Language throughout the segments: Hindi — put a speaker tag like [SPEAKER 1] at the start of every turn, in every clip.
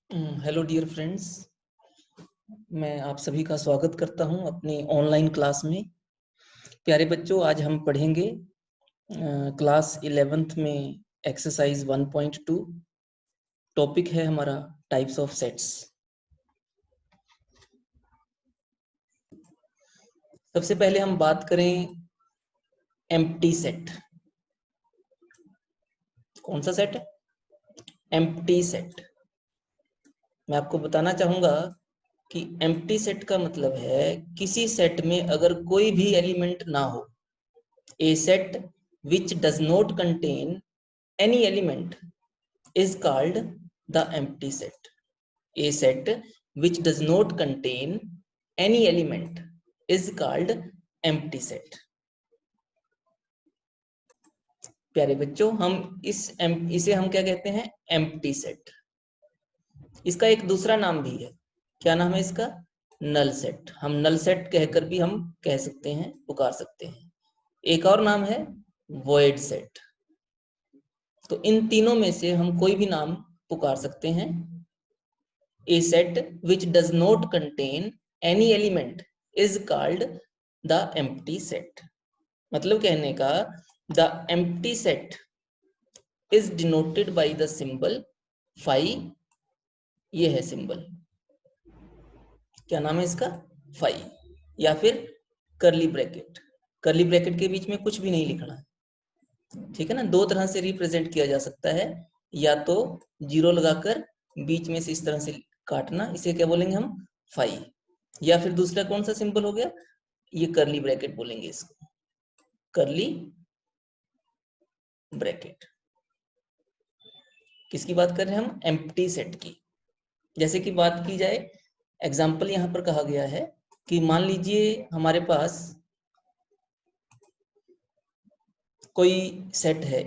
[SPEAKER 1] हेलो डियर फ्रेंड्स, मैं आप सभी का स्वागत करता हूं अपनी ऑनलाइन क्लास में। प्यारे बच्चों, आज हम पढ़ेंगे क्लास 11th में एक्सरसाइज 1.2। टॉपिक है हमारा टाइप्स ऑफ सेट्स। सबसे पहले हम बात करें एम्प्टी सेट। कौन सा सेट है? Empty set. मैं आपको बताना चाहूंगा कि एम्प्टी सेट का मतलब है किसी सेट में अगर कोई भी एलिमेंट ना हो। A set which does not contain any element is called the empty set. A set which does not contain any element is called empty set. प्यारे बच्चों, हम इसे हम क्या कहते हैं? empty set। इसका एक दूसरा नाम भी है। क्या नाम है इसका? Null set. हम नल सेट कहकर भी हम कह सकते हैं, पुकार सकते हैं। एक और नाम है void set। तो इन तीनों में से हम कोई भी नाम पुकार सकते हैं। A set which does not contain any element is called the empty set। मतलब कहने का, the empty set is denoted by the symbol phi। ये है सिंबल। क्या नाम है इसका? phi। या फिर कर्ली ब्रैकेट। कर्ली ब्रैकेट के बीच में कुछ भी नहीं लिखना है, ठीक है ना। दो तरह से रिप्रेजेंट किया जा सकता है, या तो जीरो लगाकर बीच में से इस तरह से काटना, इसे क्या बोलेंगे हम? फाई। या फिर दूसरा कौन सा सिंबल हो गया? ये कर्ली ब्रैकेट बोलेंगे इसको, कर्ली ब्रैकेट। किसकी बात कर रहे हैं हम? एम्प्टी सेट की। जैसे कि बात की जाए, एग्जाम्पल यहाँ पर कहा गया है कि मान लीजिए हमारे पास कोई सेट है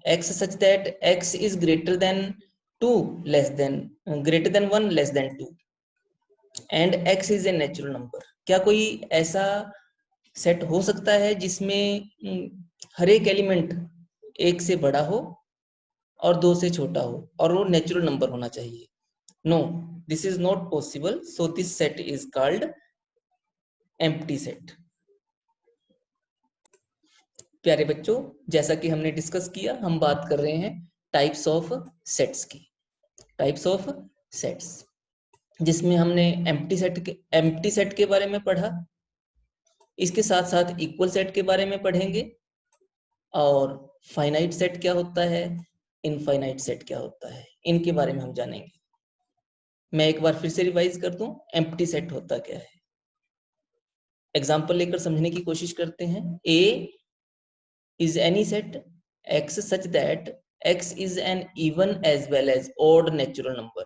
[SPEAKER 1] x such that x is greater than 2 greater than 1 less than 2 and x is a natural number। क्या कोई ऐसा सेट हो सकता है जिसमें हर एक एलिमेंट एक से बड़ा हो और दो से छोटा हो और वो नेचुरल नंबर होना चाहिए? No, this is not possible. So this set is called empty set. प्यारे बच्चों, जैसा कि हमने डिस्कस किया, हम बात कर रहे हैं टाइप्स ऑफ सेट्स की। टाइप्स ऑफ सेट्स, जिसमें हमने एम्प्टी सेट के बारे में पढ़ा। इसके साथ साथ इक्वल सेट के बारे में पढ़ेंगे, और फाइनाइट सेट क्या होता है, इनफाइनाइट सेट क्या होता है, इनके बारे में हम जानेंगे। मैं एक बार फिर से रिवाइज कर दूं, एम्प्टी सेट होता क्या है। एग्जाम्पल लेकर समझने की कोशिश करते हैं। ए is any set x such that x is an even as well as odd natural number।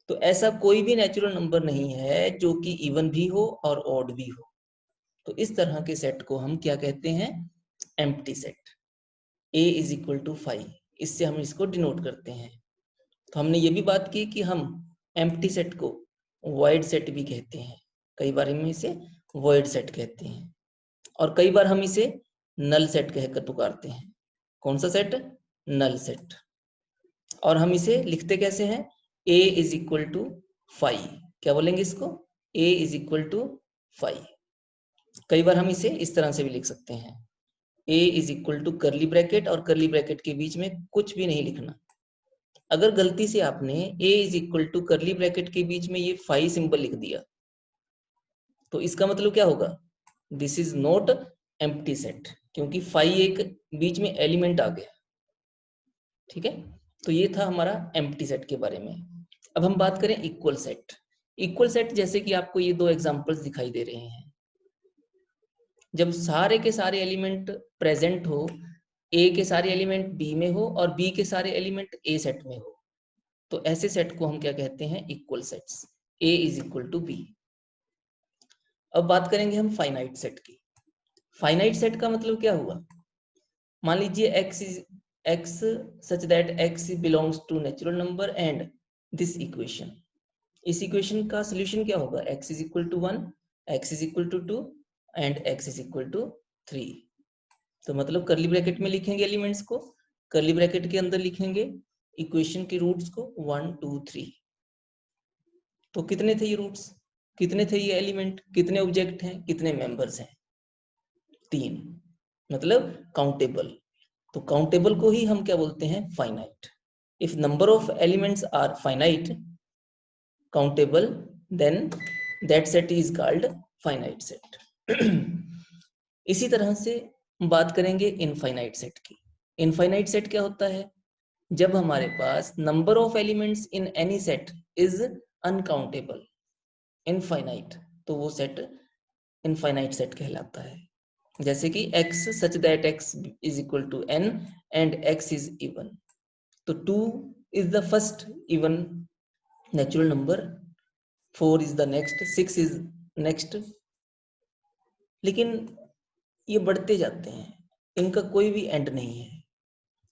[SPEAKER 1] तो ऐसा कोई भी नेचुरल नंबर नहीं है जो कि इवन भी हो और ऑड भी हो। तो इस तरह के सेट को हम क्या कहते हैं? Empty set. a is equal to 5, इससे हम इसको डिनोट करते हैं। तो हमने ये भी बात की कि हम एम्प्टी सेट को वॉइड सेट भी कहते हैं। कई बार हम इसे वॉइड सेट कहते हैं, और कई बार हम इसे नल सेट कहकर पुकारते हैं। कौन सा सेट? Null set. और हम इसे लिखते कैसे हैं? a is equal to 5। क्या बोलेंगे इसको? a is equal to 5। कई बार हम इसे इस तरह से भी लिख सकते हैं, a is equal to curly bracket, और कर्ली ब्रैकेट के बीच में कुछ भी नहीं लिखना। अगर गलती से आपने a is equal to curly bracket के बीच में ये 5 सिंबल लिख दिया, तो इसका मतलब क्या होगा? This is not empty set, क्योंकि 5 एक बीच में एलिमेंट आ गया। ठीक है, तो ये था हमारा एम्प्टी सेट के बारे में। अब हम बात करें इक्वल सेट। इक्वल सेट, जैसे कि आपको ये दो एग्जांपल्स दिखाई दे रहे हैं, जब सारे के सारे एलिमेंट प्रेजेंट हो, ए के सारे एलिमेंट बी में हो और बी के सारे एलिमेंट ए सेट में हो, तो ऐसे सेट को हम क्या कहते हैं? Equal sets. A is equal to B. अब बात करेंगे हम फाइनाइट सेट की। फाइनाइट सेट का मतलब क्या हुआ? मान लीजिए x such that x belongs to natural number and this equation। इस इक्वेशन का सॉल्यूशन क्या होगा? x is equal to 1, x is equal to 2 and x is equal to 3। तो मतलब कर्ली ब्रैकेट में लिखेंगे एलिमेंट्स को, कर्ली ब्रैकेट के अंदर लिखेंगे इक्वेशन के रूट्स को 1 2 3। तो कितने थे ये रूट्स, कितने थे ये एलिमेंट, कितने ऑब्जेक्ट हैं, कितने मेंबर्स हैं, 3, मतलब काउंटेबल। तो काउंटेबल को ही हम क्या बोलते हैं, finite. If number of elements are finite countable then that set is called finite set. इसी तरह से बात करेंगे इनफाइनाइट सेट की। इनफाइनाइट सेट क्या होता है, जब हमारे पास number of elements in any set is uncountable, infinite, तो वो सेट इनफाइनाइट सेट कहलाता है। जैसे कि x such that x is equal to n and x is even, तो 2 is the first even natural number, 4 is the next, 6 is next, लेकिन ये बढ़ते जाते हैं, इनका कोई भी एंड नहीं है।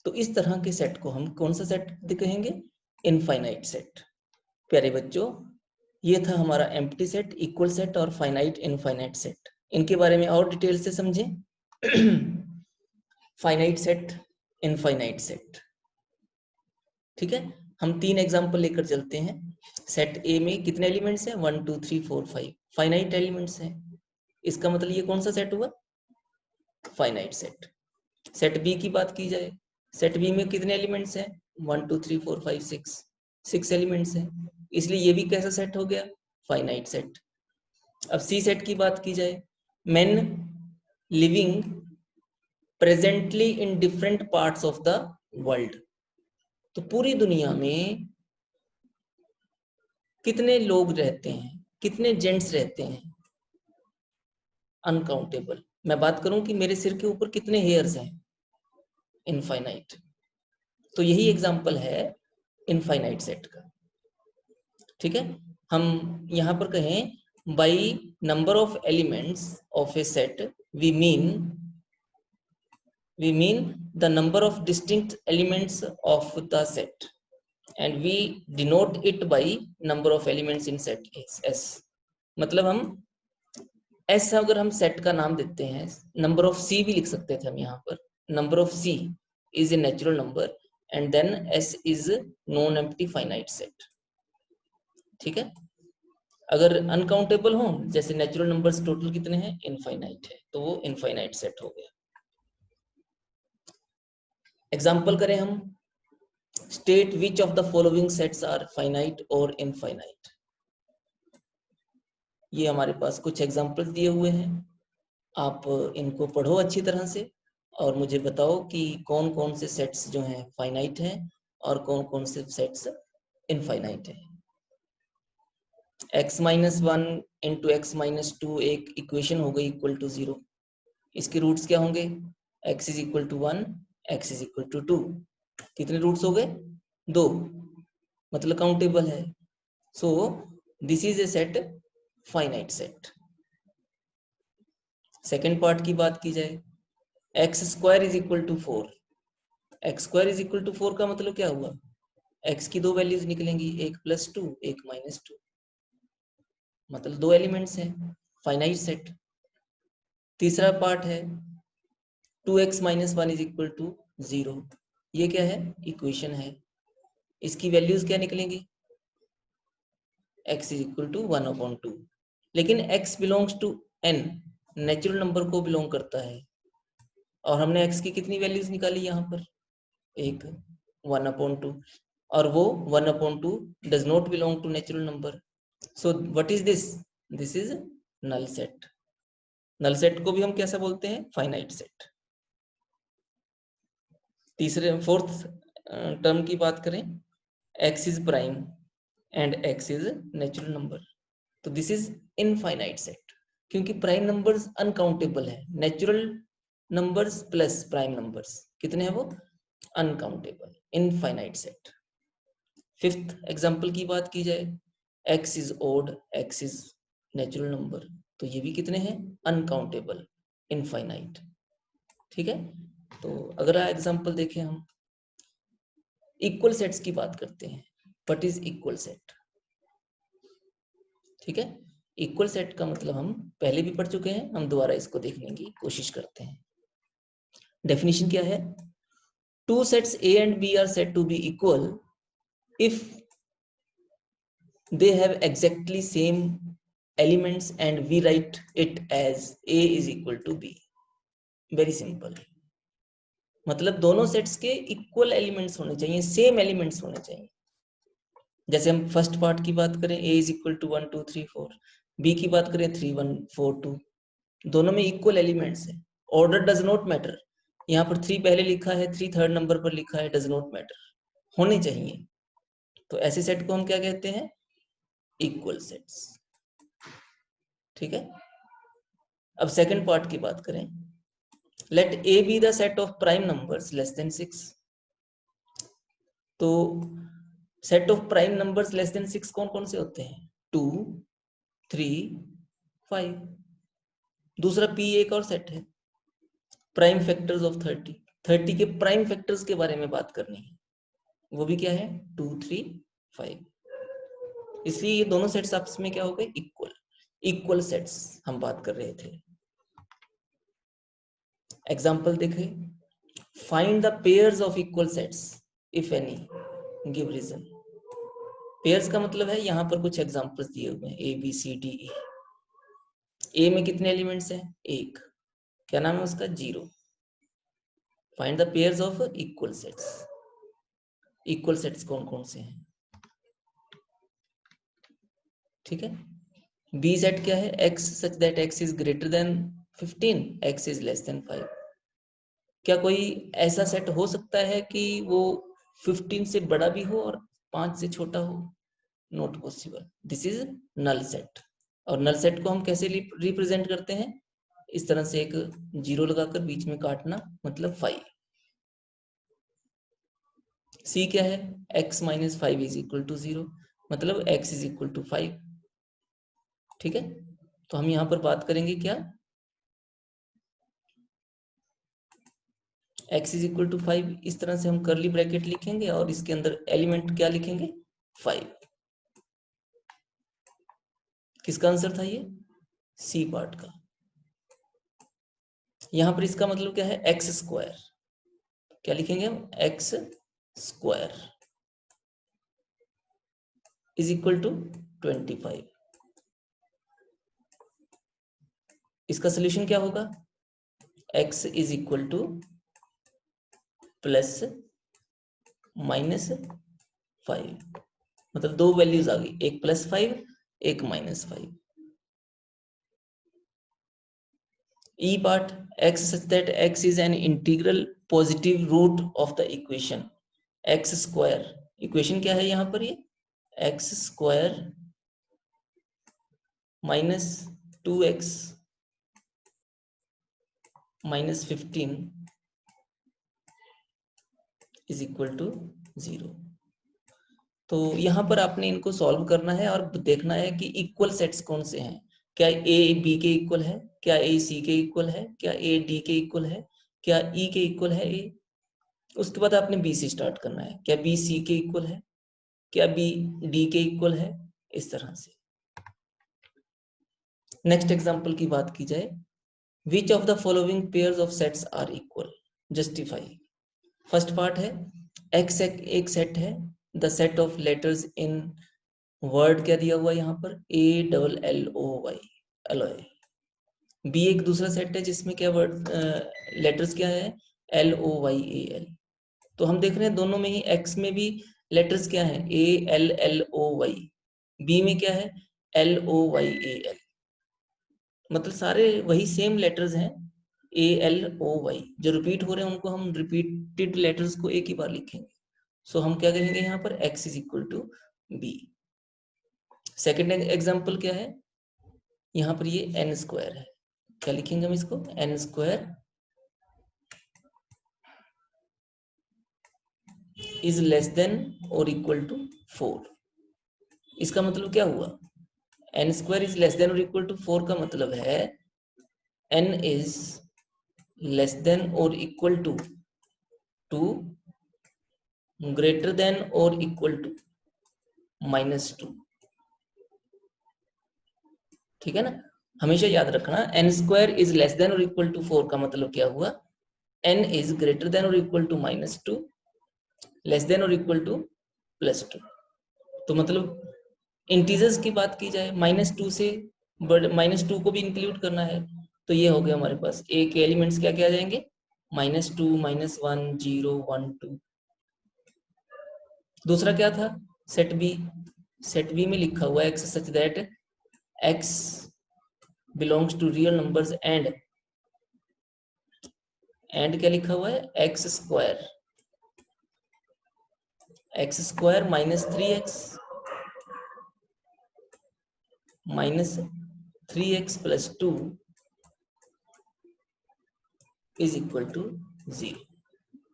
[SPEAKER 1] तो इस तरह के सेट को हम कौन सा सेट कहेंगे, इनफाइनाइट सेट। प्यारे बच्चों, ये था हमारा एम्प्टी सेट, इक्वल सेट और फाइनाइट इनफाइनाइट सेट। इनके बारे में और डिटेल से समझें। फाइनाइट सेट, इनफाइनाइट सेट, ठीक है। हम 3 एग्जांपल लेकर चलते हैं। सेट ए में कितने एलिमेंट्स हैं, 1 2 3 4 5, फाइनाइट एलिमेंट्स हैं। इसका मतलब ये कौन सा सेट हुआ, फाइनाइट सेट। सेट बी की बात की जाए, सेट बी में कितने एलिमेंट्स हैं, 1 2 3 4 5 6, 6 एलिमेंट्स हैं, इसलिए ये भी कैसा सेट हो गया, फाइनाइट सेट। अब सी सेट की बात की जाए, main living presently in different parts of the world, तो पूरी दुनिया में कितने लोग रहते हैं, कितने जेंट्स रहते हैं, अनकाउंटेबल। मैं बात करूं कि मेरे सिर के ऊपर कितने हेयर्स हैं, इनफाइनाइट। तो यही एग्जांपल है इनफाइनाइट सेट का, ठीक है। हम यहां पर कहें by number of elements of a set we mean the number of distinct elements of the set, and we denote it by number of elements in set S। मतलब हम S अगर हम सेट का नाम देते हैं, नंबर ऑफ C भी लिख सकते थे हम यहाँ पर, number of C is a natural number and then S is non empty finite set, ठीक है। अगर अनकाउंटेबल हो, जैसे नेचुरल नंबर्स टोटल कितने हैं, इनफाइनाइट है, तो वो इनफाइनाइट सेट हो गया। एग्जाम्पल करें हम, state which of the following sets are finite और इनफाइनाइट। ये हमारे पास कुछ एग्जाम्पल्स दिए हुए हैं, आप इनको पढ़ो अच्छी तरह से और मुझे बताओ कि कौन कौन से सेट्स जो हैं फाइनाइट हैं और कौन कौन से सेट्स इनफाइनाइट हैं। x-1 इंटू x-2 एक इक्वेशन हो गई इक्वल टू 0। इसके रूट्स क्या होंगे, x is equal to 1, x is equal to 2। कितने रूट्स हो गए, 2, मतलब काउंटेबल है। So this is a set, finite set. Second part की बात की जाए, x² is equal to 4। x² is equal to 4 का मतलब क्या हुआ, x की 2 वैल्यूज निकलेंगी, एक +2 एक -2, मतलब 2 एलिमेंट्स हैं, फाइनाइट सेट। तीसरा पार्ट है 2x - 1 इज इक्वल टू 0, ये क्या है, इक्वेशन है। इसकी वैल्यूज क्या निकलेंगी, x इज इक्वल टू 1/2, लेकिन x belongs to n, natural number को बिलोंग करता है, और हमने x की कितनी वैल्यूज निकाली यहाँ पर, एक 1/2, और वो 1/2 does not belong to natural number. So what is this, this is null set. Null set को भी हम कैसा बोलते हैं, फाइनाइट सेट। तीसरे फोर्थ टर्म की बात करें, x is prime and x is natural number, तो दिस इज इनफाइनाइट सेट, क्योंकि प्राइम नंबर्स अनकाउंटेबल है। Natural numbers plus prime numbers कितने हैं, वो uncountable, infinite set. Fifth example की बात की जाए, x is odd, x is natural number, तो ये भी कितने हैं, अनकाउंटेबल, इनफाइनाइट, ठीक है। तो अगला एग्जांपल देखें हम, इक्वल सेट्स की बात करते हैं। व्हाट इज इक्वल सेट, ठीक है। इक्वल सेट का मतलब हम पहले भी पढ़ चुके हैं, हम दोबारा इसको देखने की कोशिश करते हैं। डेफिनेशन क्या है, two sets A and B are said to be equal if they have exactly same elements and we write it as A is equal to B. Very simple, मतलब दोनों सेट्स के इक्वल एलिमेंट्स होने चाहिए, सेम एलिमेंट्स होने चाहिए। जैसे हम फर्स्ट पार्ट की बात करें, A is equal to 1 2 3 4, B की बात करें 3 1 4 2, दोनों में इक्वल एलिमेंट्स है। ऑर्डर डज नॉट मैटर, यहाँ पर 3 पहले लिखा है, 3 थर्ड नंबर पर लिखा है, डज नॉट मैटर, होने चाहिए। तो ऐसे सेट को हम क्या कहते हैं? Equal sets. ठीक है, अब सेकंड पार्ट की बात करें, let A be the set of prime numbers less than 6। तो set of prime numbers less than 6 कौन कौन से होते हैं? 2 3 5। दूसरा P एक और सेट है, प्राइम फैक्टर्स ऑफ 30, 30 के प्राइम फैक्टर्स के बारे में बात करनी है, वो भी क्या है? 2 3 5। इसलिए ये दोनों सेट्स आपस में क्या हो गए? इक्वल। इक्वल सेट्स हम बात कर रहे थे। एग्जाम्पल देखें, find the pairs of equal sets if any, give reason. Pairs का मतलब है, यहाँ पर कुछ एग्जांपल्स दिए हुए हैं, A B C D E। A में कितने एलिमेंट्स हैं? एक। क्या नाम है उसका? 0। Find the pairs of equal sets. Equal sets कौन कौन से हैं? ठीक है, B सेट क्या है? X such that X is greater than 15, X is less than 5। क्या कोई ऐसा सेट हो सकता है कि वो 15 से बड़ा भी हो और 5 से छोटा हो? Not possible, this is null set. और नल सेट को हम कैसे रिप्रेजेंट करते हैं? इस तरह से एक जीरो लगाकर बीच में काटना, मतलब 5। C क्या है? X minus 5 is equal to 0, मतलब X इज इक्वल टू 5। ठीक है, तो हम यहां पर बात करेंगे क्या? X इज इक्वल टू 5, इस तरह से हम कर्ली ब्रैकेट लिखेंगे और इसके अंदर एलिमेंट क्या लिखेंगे? 5। किसका आंसर था ये? C पार्ट का। यहां पर इसका मतलब क्या है? X square. क्या लिखेंगे हम? X square is equal to 25। इसका सोल्यूशन क्या होगा? x is equal to plus minus 5, मतलब दो वैल्यूज आ गई, एक +5 एक -5। E part, x such that x is an integral positive root of the equation x square। Equation क्या है यहाँ पर? ये x square minus 2x minus 15 is equal to 0। तो यहाँ पर आपने इनको सॉल्व करना है और देखना है कि इक्वल सेट्स कौन से हैं। क्या A B के इक्वल है? क्या A C के इक्वल है? क्या A D के इक्वल है? क्या E के इक्वल है A? उसके बाद आपने B से स्टार्ट करना है, क्या B C के इक्वल है? क्या B D के इक्वल है? इस तरह से। नेक्स्ट एग्जांपल की बात की जाए, which of the following pairs of sets are equal, justify. First part है, X एक सेट है, the set of letters in word क्या दिया हुआ है यहाँ पर? ALLOY, alloy. बी एक दूसरा सेट है जिसमें क्या वर्ड लेटर्स क्या है? LOYAL। तो हम देख रहे हैं दोनों में ही, X में भी लेटर्स क्या है? ALLOY, बी में क्या है? LOYAL, मतलब सारे वही सेम लेटर्स हैं, ALOY। जो रिपीट हो रहे हैं उनको हम रिपीटेड लेटर्स को एक ही बार लिखेंगे। सो हम क्या कहेंगे यहाँ पर? X is equal to B। Second example क्या है? यहाँ पर ये n स्क्वायर है, क्या लिखेंगे हम इसको? n square is less then और इक्वल टू 4। इसका मतलब क्या हुआ? n square is less then और इक्वल टू 4 का मतलब है n इज लेस देन और इक्वल टू ग्रेटर देन और इक्वल टू -2। ठीक है ना, हमेशा याद रखना, n square is less then और इक्वल टू 4 का मतलब क्या हुआ? n इज ग्रेटर देन और इक्वल टू -2, लेस देन और इक्वल टू +2। तो मतलब इंटीजर्स की बात की जाए -2 से बड़े -2 को भी इंक्लूड करना है, तो ये हो गया हमारे पास ए के एलिमेंट्स क्या क्या आ जाएंगे, -2, -1, 0, 1, 2। दूसरा क्या था, सेट बी। सेट बी में लिखा हुआ है x such that x belongs to real numbers and क्या लिखा हुआ है, x square -3x -3x+2 is equal to 0।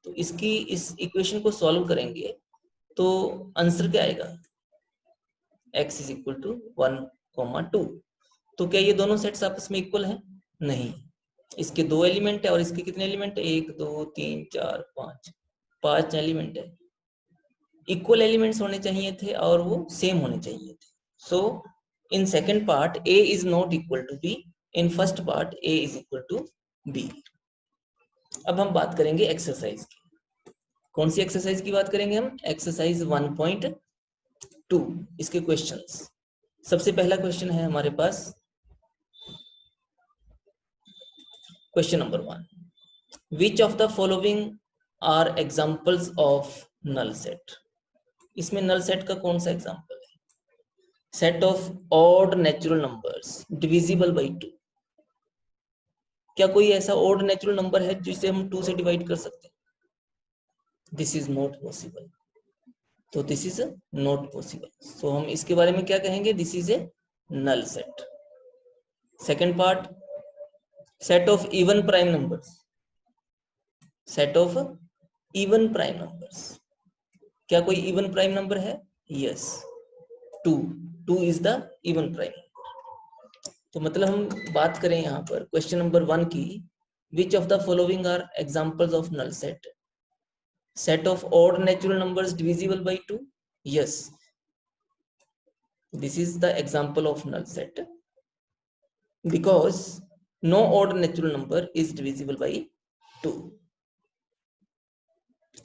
[SPEAKER 1] तो इसकी इस इक्वेशन को सॉल्व करेंगे तो आंसर क्या आएगा, x इज इक्वल टू 1, 2। तो क्या ये दोनों सेट्स आपस में इक्वल हैं? नहीं, इसके 2 एलिमेंट है और इसके कितने एलिमेंट है, 1, 2, 3, 4, 5 एलिमेंट है। इक्वल एलिमेंट्स होने चाहिए थे और वो सेम होने चाहिए थे। So in second part a is not equal to b, in first part a is equal to b। अब हम बात करेंगे एक्सरसाइज की। कौन सी एक्सरसाइज की बात करेंगे हम, एक्सरसाइज 1.2, इसके क्वेश्चंस। सबसे पहला क्वेश्चन है हमारे पास, question number 1, which of the following are examples of null set. इसमें नल सेट का कौन सा एग्जांपल है, set of odd natural numbers divisible by 2। क्या कोई ऐसा ऑड नेचुरल नंबर है जिसे हम 2 से डिवाइड कर सकते हैं? This is not possible. तो this is not possible, so हम इसके बारे में क्या कहेंगे, this is a null set. Second part, set of even prime numbers, set of even prime numbers. क्या कोई इवन प्राइम नंबर है? Yes, 2 is the even prime. तो मतलब हम बात करें यहाँ पर क्वेश्चन नंबर 1 की, which of the following are examples of null set, set of odd natural numbers divisible by 2, yes, this is the example of null set because no odd natural number is divisible by 2।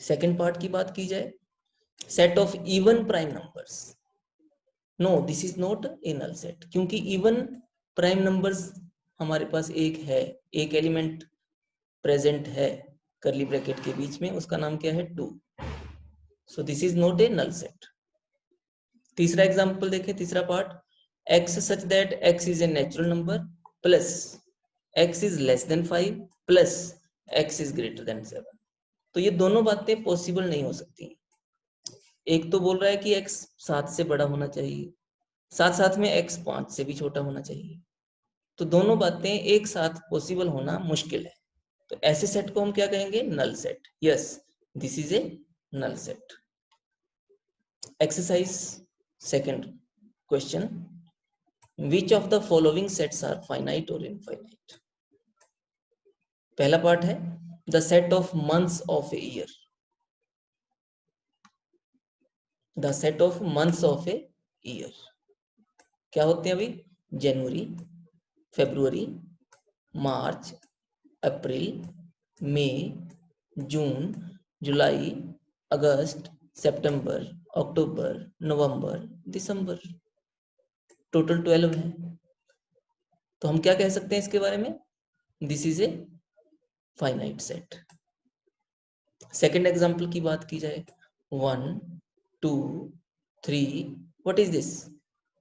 [SPEAKER 1] Second part की बात की जाए, set of even prime numbers, no, this is not a null set, क्योंकि even prime numbers हमारे पास एक एलिमेंट प्रेजेंट है करली ब्रैकेट के बीच में, उसका नाम क्या है, 2। So this is not a null set. तीसरा एग्जांपल देखें, तीसरा part, x such that x is a natural number plus x is less than 5 plus x is greater than 7। तो ये दोनों बातें पॉसिबल नहीं हो सकती। एक तो बोल रहा है कि x 7 से बड़ा होना चाहिए, साथ साथ में x 5 से भी छोटा होना चाहिए। तो दोनों बातें एक साथ पॉसिबल होना मुश्किल है। तो ऐसे सेट को हम क्या कहेंगे, null set. Yes, this is a null set. Exercise second question, which of the following sets are finite or infinite। पहला पार्ट है the set of months of a year, the set of months of a year क्या होते हैं अभी, जनवरी, फरवरी, मार्च, अप्रैल, मई, जून, जुलाई, अगस्त, सितंबर, अक्टूबर, नवंबर, दिसंबर, टोटल 12 है। तो हम क्या कह सकते हैं इसके बारे में, this is a finite set. Second example की बात की जाए, 1, 2, 3, what is this,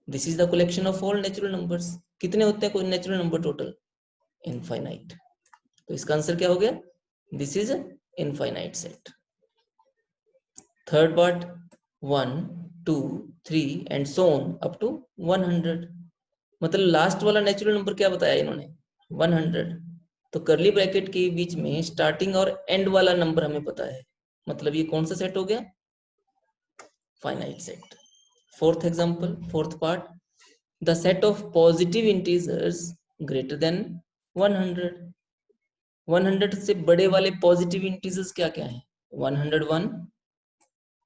[SPEAKER 1] this is the collection of all natural numbers. कितने होते हैं कोई नेचुरल नंबर टोटल, इनफाइनाइट। तो इसका आंसर क्या हो गया, this is infinite set. Third part, 1, 2, 3 and so on up to 100। मतलब लास्ट वाला नेचुरल नंबर क्या बताया इन्होंने, 100। तो करली ब्रैकेट के बीच में स्टार्टिंग और एंड वाला नंबर हमें पता है, मतलब ये कौन सा सेट हो गया, finite set. Fourth example, fourth part, the set of positive integers greater than 100। 100 से बड़े वाले पॉजिटिव इंटीजर्स क्या क्या है, 101,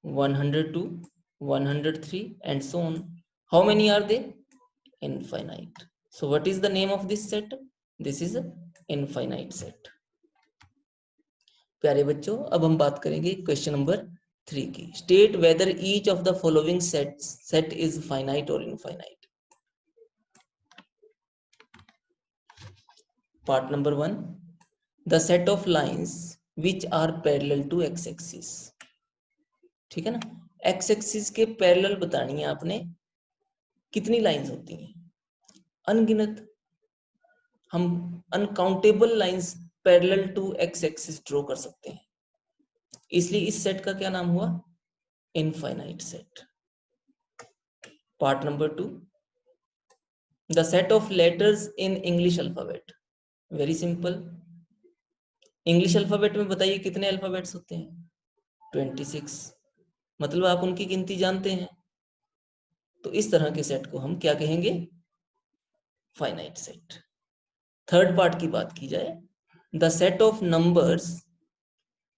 [SPEAKER 1] 102, 103 and so on. How many are they? Infinite. So what is the name of this set? This is infinite set. प्यारे बच्चों, अब हम बात करेंगे क्वेश्चन नंबर 3 की। State whether each of the following set is finite और infinite. Part number 1, the set of lines which are parallel to x axis. ठीक है ना, एक्स एक्सिस के पैरेलल बतानी है आपने। कितनी लाइंस होती हैं? अनगिनत। हम uncountable lines parallel to x axis draw कर सकते हैं, इसलिए इस सेट का क्या नाम हुआ? Infinite set. Part number 2, the set of letters in English alphabet. Very simple. English alphabet में बताइए कितने अल्फाबेट्स होते हैं? 26। मतलब आप उनकी गिनती जानते हैं। तो इस तरह के सेट को हम क्या कहेंगे? Finite set. थर्ड पार्ट की बात की जाए, the set of numbers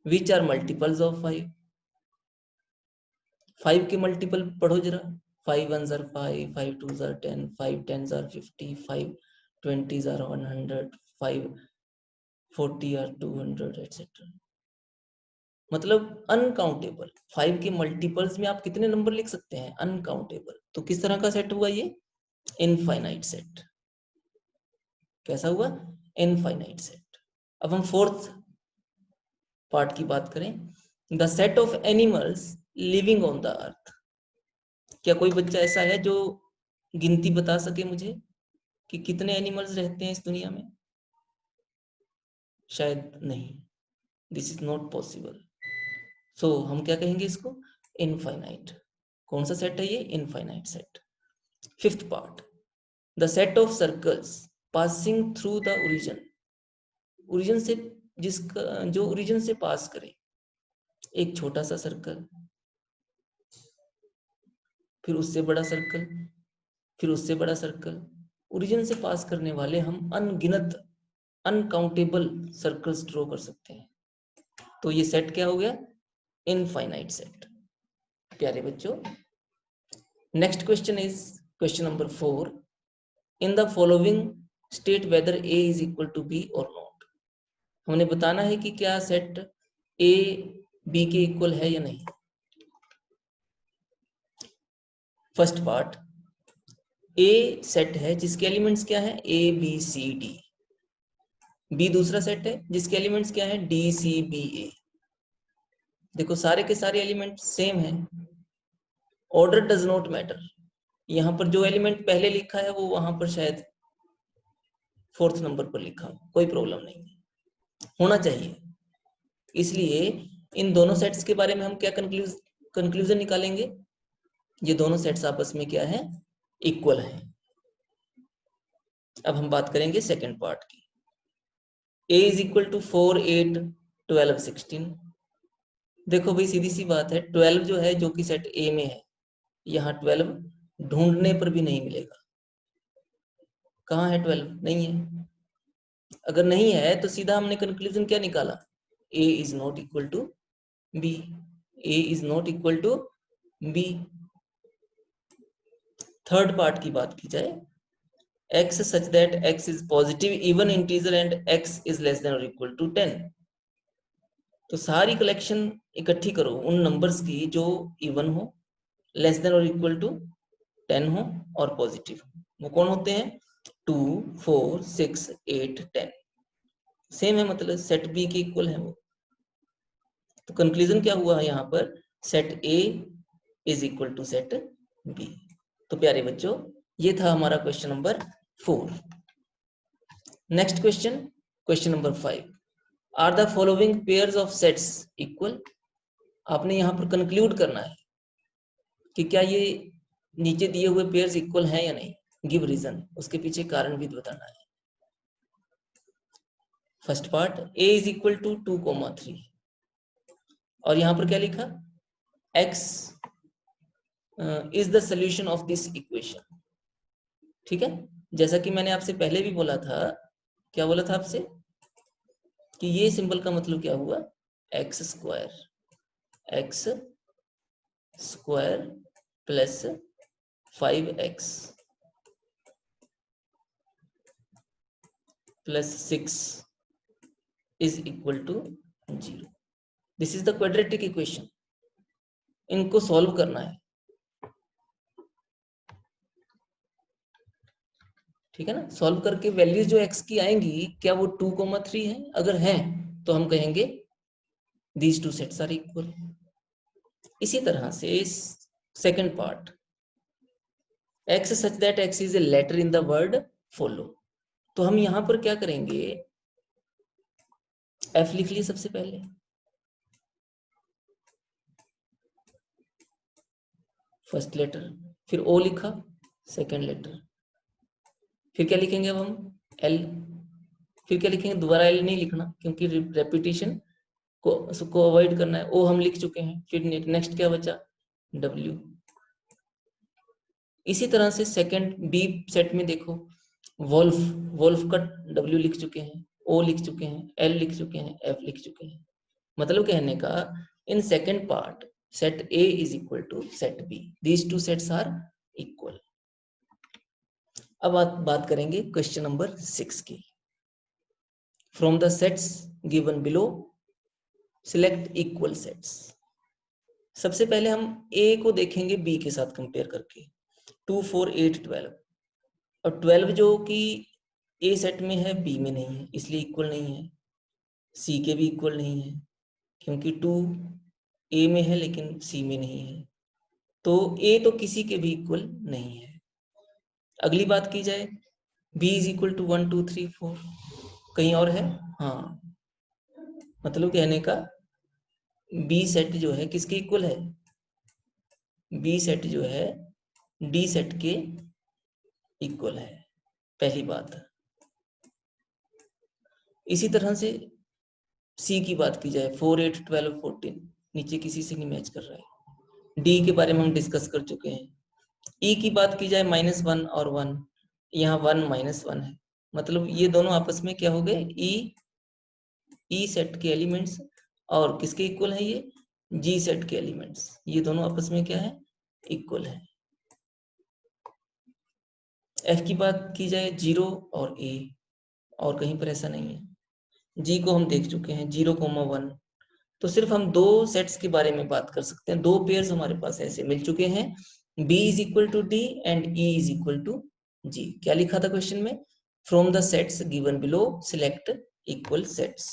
[SPEAKER 1] which are multiples of 5। 5 के मल्टीपल पढ़ो जरा। 5 1s are 5, 5 2s are 10, 5 10s are 50, 5 20s are 100, 5 40 are 200 etc. मतलब अनकाउंटेबल। 5 के मल्टीपल्स में आप कितने नंबर लिख सकते हैं? अनकाउंटेबल। तो किस तरह का सेट हुआ ये? Infinite set. कैसा हुआ? Infinite set. अब हम फोर्थ पार्ट की बात करें, the set of animals living on the earth. क्या कोई बच्चा ऐसा है जो गिनती बता सके मुझे कि कितने एनिमल्स रहते हैं इस दुनिया में? शायद नहीं। This is not possible. So हम क्या कहेंगे इसको? इनफाइनाइट। कौन सा सेट है ये? Infinite set. Fifth part, the set of circles passing through the origin. Origin से जिसका जो ओरिजिन से पास करे, एक छोटा सा सर्कल, फिर उससे बड़ा सर्कल, फिर उससे बड़ा सर्कल। ओरिजिन से पास करने वाले हम अनगिनत अनकाउंटेबल सर्कल्स ड्रॉ कर सकते हैं। तो ये सेट क्या हो गया? Infinite set. प्यारे बच्चों, next question is question number 4, in the following state whether A is equal to B और नॉट। हमने बताना है कि क्या सेट ए बी के इक्वल है या नहीं। फर्स्ट पार्ट, ए सेट है जिसके एलिमेंट्स क्या है? A B C D. B दूसरा सेट है जिसके एलिमेंट्स क्या है? D C B A. देखो सारे के सारे एलिमेंट सेम है। Order does not matter. यहाँ पर जो एलिमेंट पहले लिखा है वो वहां पर शायद फोर्थ नंबर पर लिखा हो, कोई प्रॉब्लम नहीं है, होना चाहिए। इसलिए इन दोनों सेट्स के बारे में हम क्या कंक्लूजन निकालेंगे? ये दोनों सेट्स आपस में क्या है? इक्वल है। अब हम बात करेंगे सेकेंड पार्ट की। a is equal to 4 8 12 16। देखो भाई सीधी सी बात है, 12 जो है जो कि सेट ए में है, यहाँ 12 ढूंढने पर भी नहीं मिलेगा। कहाँ है 12? नहीं है। अगर नहीं है तो सीधा हमने कंक्लूजन क्या निकाला? a is not equal to b। a is not equal to b। Third part की बात की जाए, x such that x is positive even integer and x is less than or equal to 10। तो सारी कलेक्शन इकट्ठी करो उन नंबर्स की जो इवन हो, लेस देन और इक्वल टू 10 हो और पॉजिटिव हो। वो कौन होते हैं? 2 4 6 8 10। सेम है, मतलब सेट बी के इक्वल है वो। तो कंक्लूजन क्या हुआ है यहाँ पर? Set A is equal to set B. तो प्यारे बच्चों, ये था हमारा question number 4। Next question, question number 5, are the following pairs of sets equal. आपने यहाँ पर कंक्लूड करना है कि क्या ये नीचे दिए हुए पेयर्स इक्वल हैं या नहीं। गिव रीजन, उसके पीछे कारण भी बताना है। First part, a is equal to 2,3 और यहाँ पर क्या लिखा? x is the solution of this equation. ठीक है, जैसा कि मैंने आपसे पहले भी बोला था। क्या बोला था आपसे? कि ये सिंबल का मतलब क्या हुआ? X square plus 5x plus 6 is equal to 0. This is the quadratic equation. इनको सॉल्व करना है, ठीक है ना। सॉल्व करके वैल्यूज जो x की आएंगी, क्या वो 2,3 है? अगर है तो हम कहेंगे these two sets are equal. इसी तरह से second part, x such that x is a letter in the word follow. तो हम यहां पर क्या करेंगे, f लिख लिए सबसे पहले, फर्स्ट लेटर, फिर ओ लिखा सेकंड लेटर, फिर क्या लिखेंगे अब हम, एल, फिर क्या लिखेंगे, दोबारा एल नहीं लिखना क्योंकि रेपिटेशन को उसको अवॉइड करना है, ओ हम लिख चुके हैं, फिर नेक्स्ट क्या बचा, डब्ल्यू। इसी तरह से सेकंड बी सेट में देखो, वोल्फ, वोल्फ का डब्ल्यू लिख चुके हैं, ओ लिख चुके हैं, एल लिख चुके हैं, एफ लिख चुके हैं। मतलब कहने का, in second part set A is equal to set B, these two sets are equal. अब बात करेंगे क्वेश्चन नंबर 6 की। From the sets given below select equal sets. सबसे पहले हम ए को देखेंगे बी के साथ कंपेयर करके, 2 4 8 12, और 12 जो कि ए सेट में है बी में नहीं है, इसलिए इक्वल नहीं है। सी के भी इक्वल नहीं है क्योंकि 2 ए में है लेकिन सी में नहीं है, तो ए तो किसी के भी इक्वल नहीं है। अगली बात की जाए, बी इज इक्वल टू 1 2 3 4, कहीं और है? हाँ, मतलब कहने का बी सेट जो है किसके इक्वल है, बी सेट जो है डी सेट के इक्वल है, पहली बात। इसी तरह से सी की बात की जाए, 4 8 12 14, नीचे किसी से नहीं मैच कर रहा है। डी के बारे में हम डिस्कस कर चुके हैं। ई की बात की जाए, -1 और 1, यहाँ 1 -1 है, मतलब ये दोनों आपस में क्या हो गए, ई सेट के एलिमेंट्स, और किसके इक्वल है ये, जी सेट के एलिमेंट्स, ये दोनों आपस में क्या है, इक्वल है। एफ की बात की जाए, 0 और ए, और कहीं पर ऐसा नहीं है। जी को हम देख चुके हैं, 0,1, तो सिर्फ हम दो सेट्स के बारे में बात कर सकते हैं, दो पेयर्स हमारे पास ऐसे मिल चुके हैं, B is equal to D and E is equal to G. क्या लिखा था क्वेश्चन में, from the sets given below select equal sets.